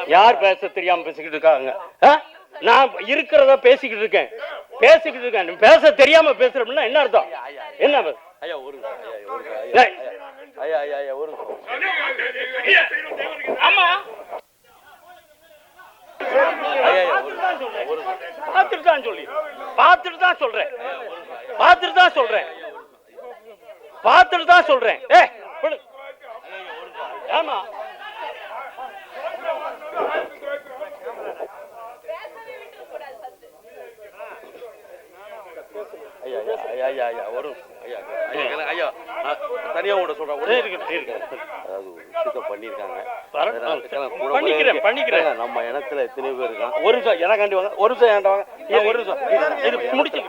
யார் பேச தெரியாம பேசிக்கிட்டு இருக்காங்க? நான் இருக்கிறத பேசிக்கிட்டு இருக்கேன். நீ பேச தெரியாம பேசுறோம்னா என்ன அர்த்தம்? என்ன ஐயா ஒரு ஆமா பார்த்துட்டு தான் சொல்றேன். ஆமா தனியா உட சொல்றேன். பண்ணிருக்காங்க. நம்ம இனத்துல எத்தனை பேர் இருக்கான்? ஒரு நிமிஷம் எனக்காண்டி வாங்க. ஒரு நிமிஷம் ஏன்டா வாங்க. ஒரு நிமிஷம் இது முடிச்சு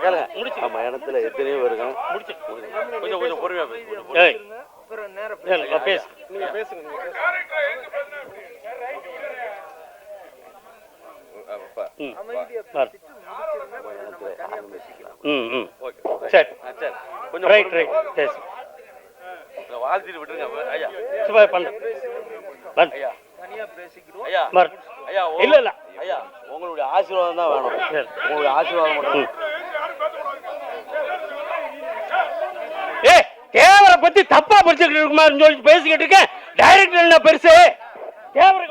நம்ம இனத்துல எத்தனையோ பேர் இருக்காங்க. முடிச்சு கொஞ்சம் பொறுமையா பேசு. வாழ்த்திட்டு விட்டுருங்க ஐயா. இல்ல இல்ல ஐயா உங்களுடைய ஆசீர்வாதம் தான் வேணும். உங்களுடைய ஆசீர்வாதம் மட்டும். தேவரை பத்தி தப்பா படிச்சுக்கிட்டு இருக்குமான்னு சொல்லி பேசிக்கிட்டு இருக்கேன். டைரக்டர் என்ன பெருசு? தேவரை